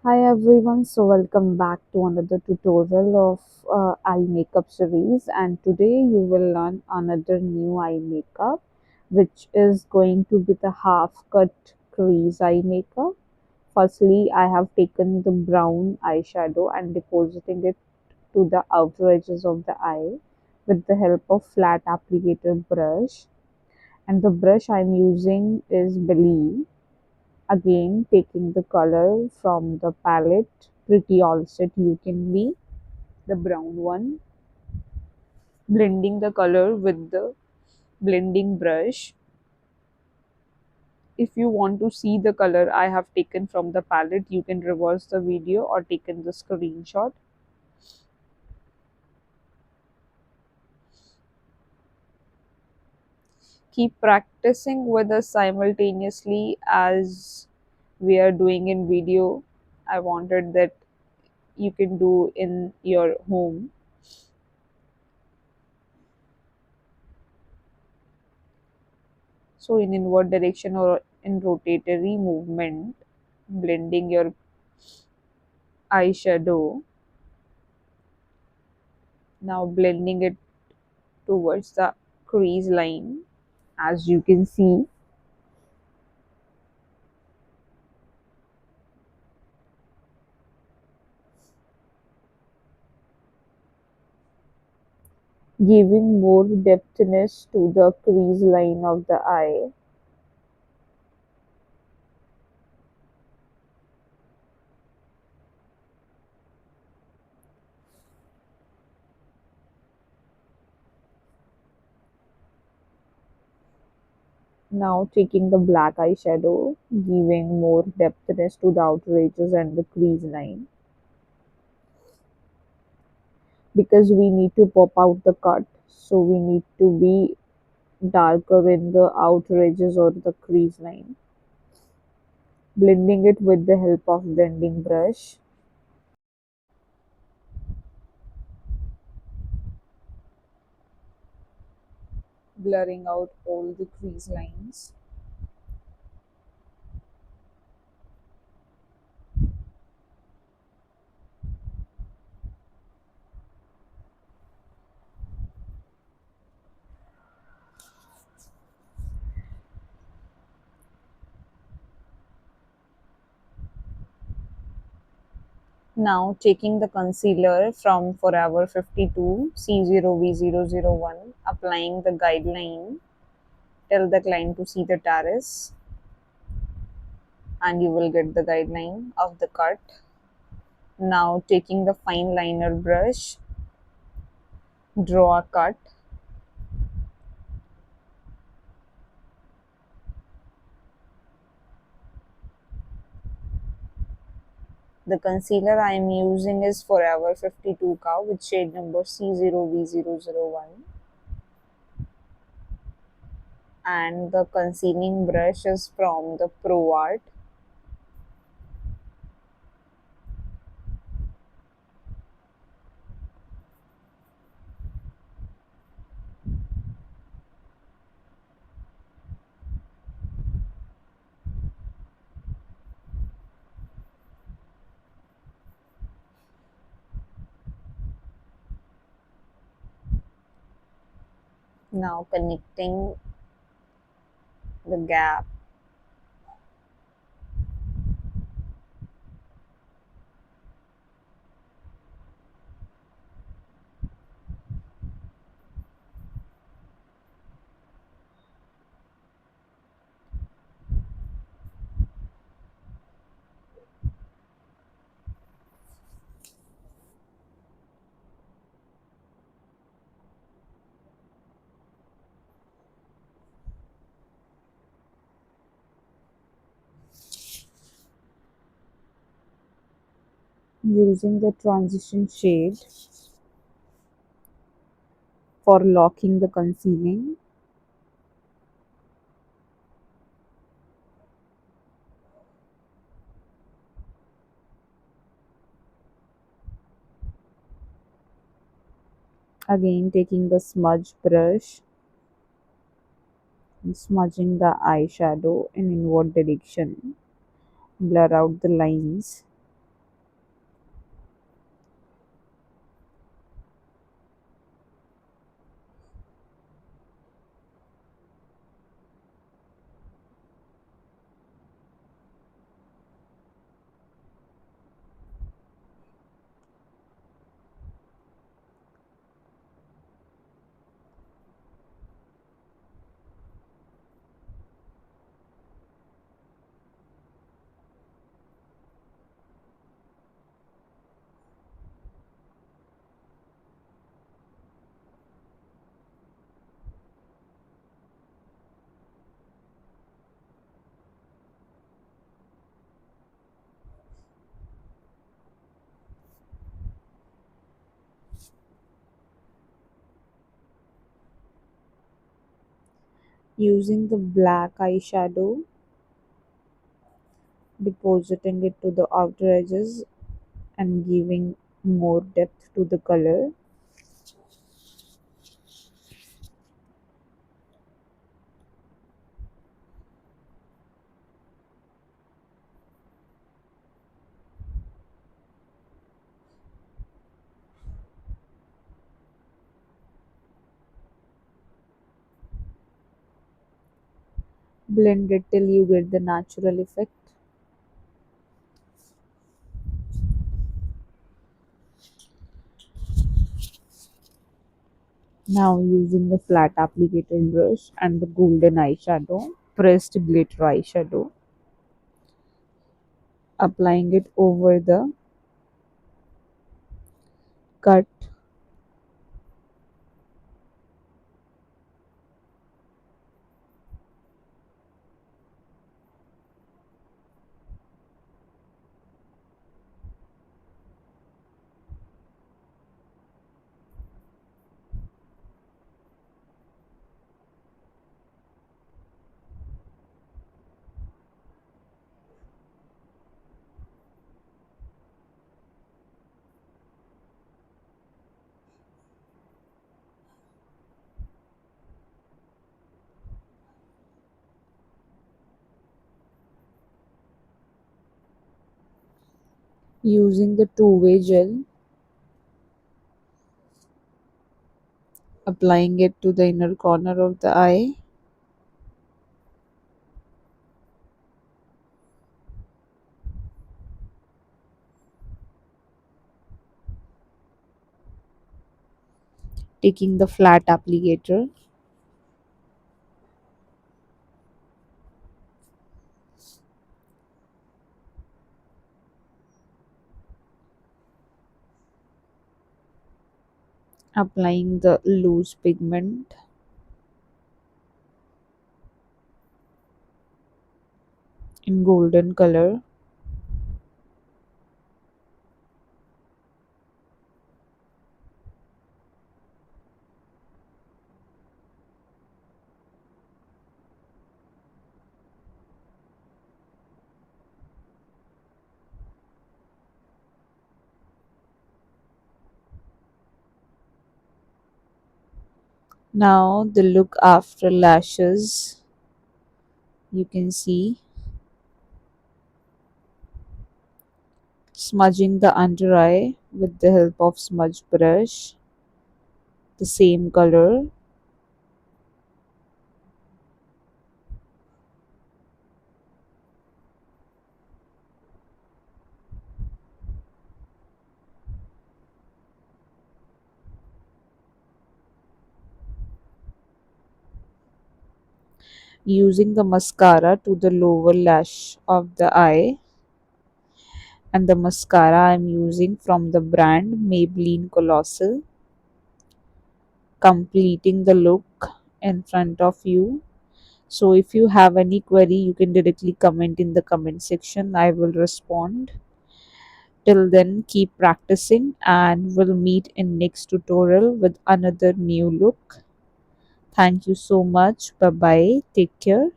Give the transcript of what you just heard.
Hi everyone, so welcome back to another tutorial of eye makeup series, and today you will learn another new eye makeup which is going to be the half cut crease eye makeup. Firstly, I have taken the brown eyeshadow and depositing it to the outer edges of the eye with the help of flat applicator brush, and the brush I'm using is Bellie. Again, taking the color from the palette, Pretty All Set UCANBE, the brown one, blending the color with the blending brush. If you want to see the color I have taken from the palette, you can reverse the video or taken the screenshot. Keep practicing with us simultaneously as we are doing in video. I wanted that you can do in your home. So in inward direction or in rotatory movement, blending your eyeshadow. Now blending it towards the crease line, as you can see, giving more depthness to the crease line of the eye. Now taking the black eyeshadow, giving more depthness to the outer edges and the crease line, because we need to pop out the cut, so we need to be darker in the outer edges or the crease line. Blending it with the help of blending brush, blurring out all the crease lines. Now taking the concealer from Forever 52 C0V001, applying the guideline, tell the client to see the terrace and you will get the guideline of the cut. Now taking the fine liner brush, draw a cut. The concealer I am using is Forever 52 Cow with shade number C0V001, and the concealing brush is from the Pro Art. Now connecting the gap. Using the transition shade for locking the concealing. Again taking the smudge brush and smudging the eyeshadow in inward direction. Blur out the lines. Using the black eyeshadow, depositing it to the outer edges and giving more depth to the color. Blend it till you get the natural effect. Now using the flat applicator brush and the golden eyeshadow, pressed glitter eyeshadow, applying it over the cut. Using the two-way gel, applying it to the inner corner of the eye. Taking the flat applicator, applying the loose pigment in golden color. Now the look after lashes, you can see smudging the under eye with the help of smudge brush, the same color. Using the mascara to the lower lash of the eye, and the mascara I'm using from the brand Maybelline Colossal, completing the look in front of you. So if you have any query, you can directly comment in the comment section. I will respond. Till then, keep practicing and we'll meet in next tutorial with another new look. Thank you so much. Bye bye. Take care.